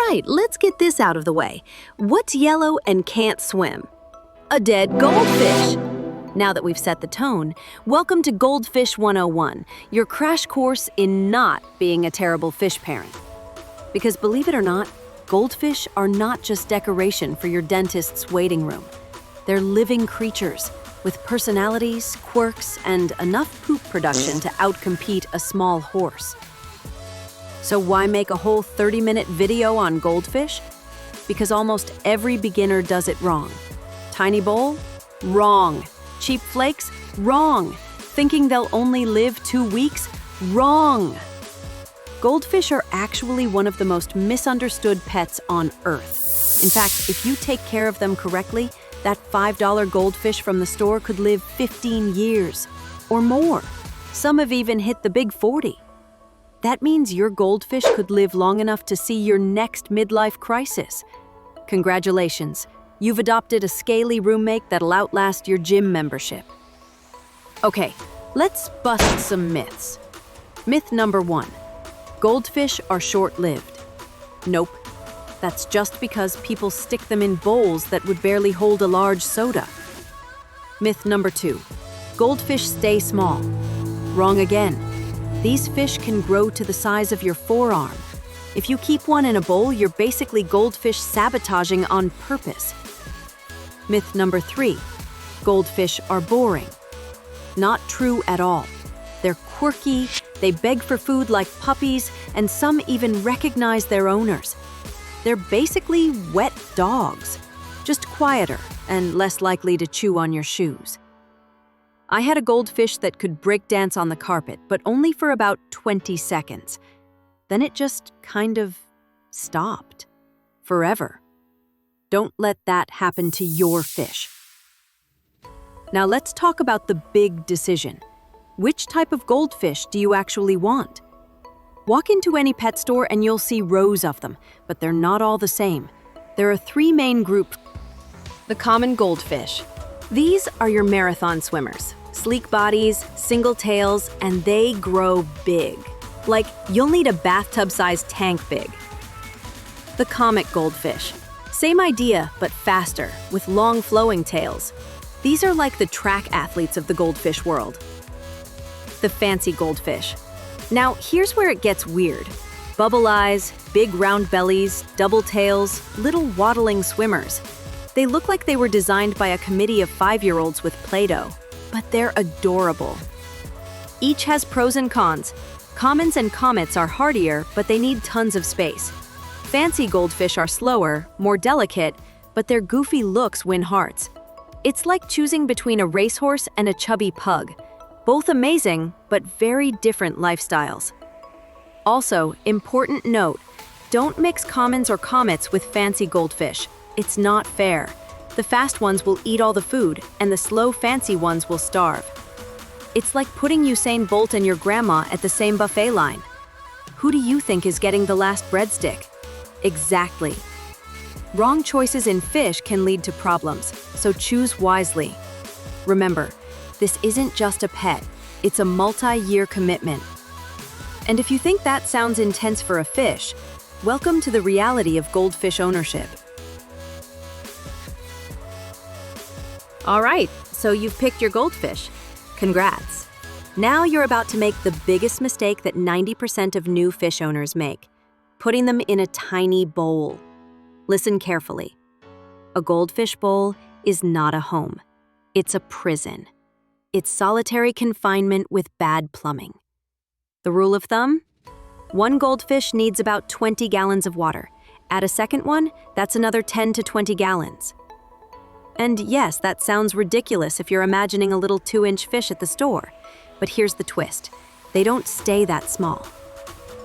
right, let's get this out of the way. What's yellow and can't swim? A dead goldfish! Now that we've set the tone, welcome to Goldfish 101, your crash course in not being a terrible fish parent. Because believe it or not, goldfish are not just decoration for your dentist's waiting room. They're living creatures with personalities, quirks, and enough poop production to outcompete a small horse. So why make a whole 30-minute video on goldfish? Because almost every beginner does it wrong. Tiny bowl? Wrong. Cheap flakes? Wrong. Thinking they'll only live 2 weeks? Wrong. Goldfish are actually one of the most misunderstood pets on Earth. In fact, if you take care of them correctly, that $5 goldfish from the store could live 15 years or more. Some have even hit the big 40. That means your goldfish could live long enough to see your next midlife crisis. Congratulations, you've adopted a scaly roommate that'll outlast your gym membership. Okay, let's bust some myths. Myth number 1. Goldfish are short-lived. Nope. That's just because people stick them in bowls that would barely hold a large soda. Myth number 2. Goldfish stay small. Wrong again. These fish can grow to the size of your forearm. If you keep one in a bowl, you're basically goldfish sabotaging on purpose. Myth number 3. Goldfish are boring. Not true at all. They're quirky, they beg for food like puppies, and some even recognize their owners. They're basically wet dogs, just quieter and less likely to chew on your shoes. I had a goldfish that could breakdance on the carpet, but only for about 20 seconds. Then it just kind of stopped. Forever. Don't let that happen to your fish. Now let's talk about the big decision. Which type of goldfish do you actually want? Walk into any pet store and you'll see rows of them, but they're not all the same. There are 3 main groups. The common goldfish. These are your marathon swimmers. Sleek bodies, single tails, and they grow big. Like, you'll need a bathtub-sized tank big. The comic goldfish. Same idea, but faster, with long flowing tails. These are like the track athletes of the goldfish world. The fancy goldfish. Now, here's where it gets weird. Bubble eyes, big round bellies, double tails, little waddling swimmers. They look like they were designed by a committee of 5-year-olds with Play-Doh, but they're adorable. Each has pros and cons. Commons and comets are hardier, but they need tons of space. Fancy goldfish are slower, more delicate, but their goofy looks win hearts. It's like choosing between a racehorse and a chubby pug. Both amazing, but very different lifestyles. Also, important note, don't mix commons or comets with fancy goldfish. It's not fair. The fast ones will eat all the food, and the slow, fancy ones will starve. It's like putting Usain Bolt and your grandma at the same buffet line. Who do you think is getting the last breadstick? Exactly. Wrong choices in fish can lead to problems, so choose wisely. Remember, this isn't just a pet, it's a multi-year commitment. And if you think that sounds intense for a fish, welcome to the reality of goldfish ownership. All right, so you've picked your goldfish. Congrats. Now you're about to make the biggest mistake that 90% of new fish owners make, putting them in a tiny bowl. Listen carefully. A goldfish bowl is not a home. It's a prison. It's solitary confinement with bad plumbing. The rule of thumb? 1 goldfish needs about 20 gallons of water. Add a second one, that's another 10 to 20 gallons. And yes, that sounds ridiculous if you're imagining a little 2-inch fish at the store. But here's the twist. They don't stay that small.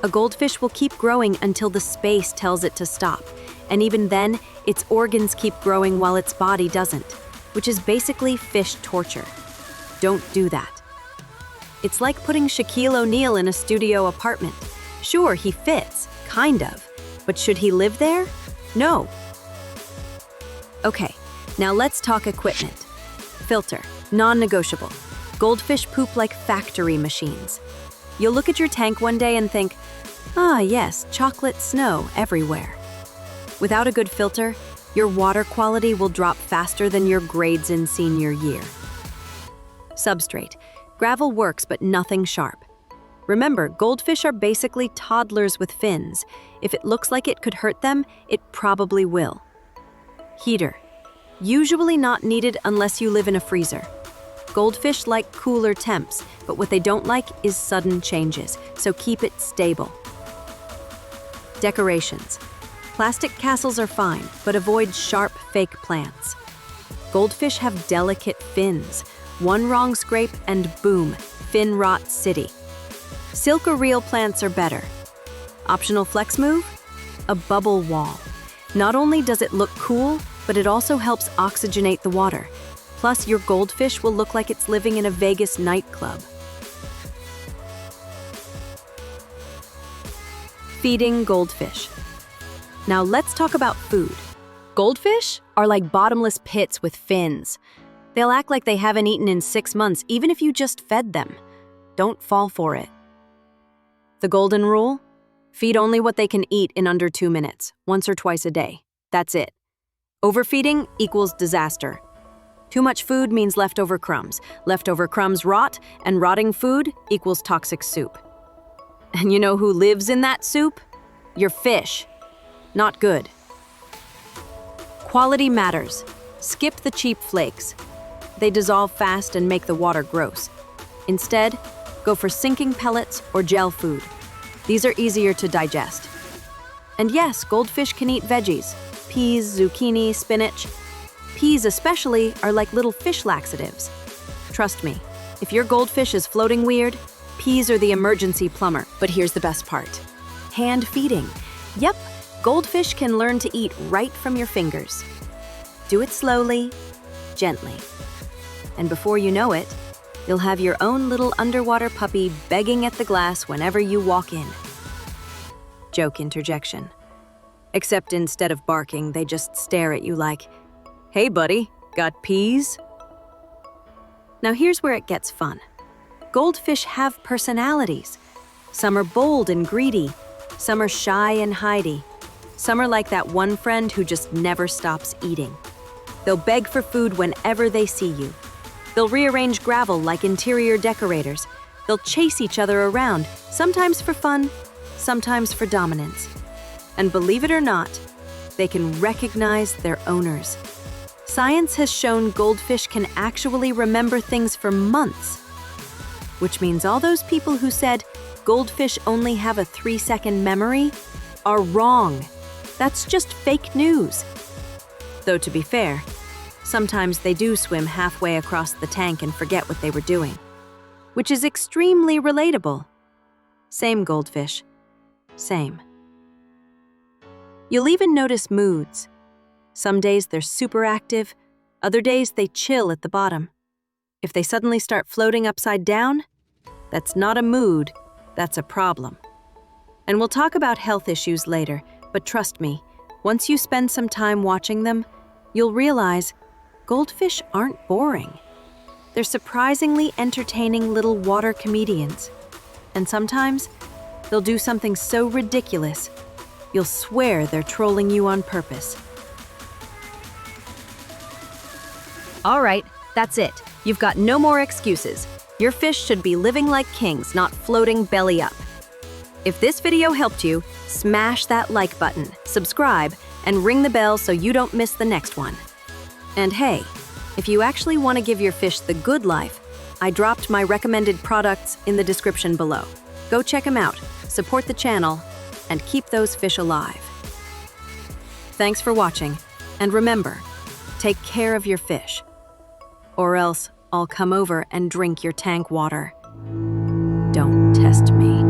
A goldfish will keep growing until the space tells it to stop. And even then, its organs keep growing while its body doesn't, which is basically fish torture. Don't do that. It's like putting Shaquille O'Neal in a studio apartment. Sure, he fits, kind of, but should he live there? No. Okay, now let's talk equipment. Filter, non-negotiable. Goldfish poop like factory machines. You'll look at your tank one day and think, ah yes, chocolate snow everywhere. Without a good filter, your water quality will drop faster than your grades in senior year. Substrate. Gravel works, but nothing sharp. Remember, goldfish are basically toddlers with fins. If it looks like it could hurt them, it probably will. Heater. Usually not needed unless you live in a freezer. Goldfish like cooler temps, but what they don't like is sudden changes, so keep it stable. Decorations. Plastic castles are fine, but avoid sharp fake plants. Goldfish have delicate fins. One wrong scrape and boom, fin rot city. Silk or real plants are better. Optional flex move? A bubble wall. Not only does it look cool, but it also helps oxygenate the water. Plus, your goldfish will look like it's living in a Vegas nightclub. Feeding goldfish. Now let's talk about food. Goldfish are like bottomless pits with fins. They'll act like they haven't eaten in 6 months, even if you just fed them. Don't fall for it. The golden rule? Feed only what they can eat in under 2 minutes, once or twice a day. That's it. Overfeeding equals disaster. Too much food means leftover crumbs. Leftover crumbs rot, and rotting food equals toxic soup. And you know who lives in that soup? Your fish. Not good. Quality matters. Skip the cheap flakes. They dissolve fast and make the water gross. Instead, go for sinking pellets or gel food. These are easier to digest. And yes, goldfish can eat veggies. Peas, zucchini, spinach. Peas especially are like little fish laxatives. Trust me, if your goldfish is floating weird, peas are the emergency plumber. But here's the best part. Hand feeding. Yep, goldfish can learn to eat right from your fingers. Do it slowly, gently. And before you know it, you'll have your own little underwater puppy begging at the glass whenever you walk in. Joke interjection. Except instead of barking, they just stare at you like, "Hey buddy, got peas?" Now here's where it gets fun. Goldfish have personalities. Some are bold and greedy. Some are shy and hidey. Some are like that one friend who just never stops eating. They'll beg for food whenever they see you. They'll rearrange gravel like interior decorators. They'll chase each other around, sometimes for fun, sometimes for dominance. And believe it or not, they can recognize their owners. Science has shown goldfish can actually remember things for months, which means all those people who said goldfish only have a 3-second memory are wrong. That's just fake news. Though to be fair, sometimes they do swim halfway across the tank and forget what they were doing, which is extremely relatable. Same goldfish, same. You'll even notice moods. Some days they're super active, other days they chill at the bottom. If they suddenly start floating upside down, that's not a mood, that's a problem. And we'll talk about health issues later, but trust me, once you spend some time watching them, you'll realize goldfish aren't boring. They're surprisingly entertaining little water comedians. And sometimes, they'll do something so ridiculous, you'll swear they're trolling you on purpose. All right, that's it. You've got no more excuses. Your fish should be living like kings, not floating belly up. If this video helped you, smash that like button, subscribe, and ring the bell so you don't miss the next one. And hey, if you actually want to give your fish the good life, I dropped my recommended products in the description below. Go check them out, support the channel, and keep those fish alive. Thanks for watching, and remember, take care of your fish, or else I'll come over and drink your tank water. Don't test me.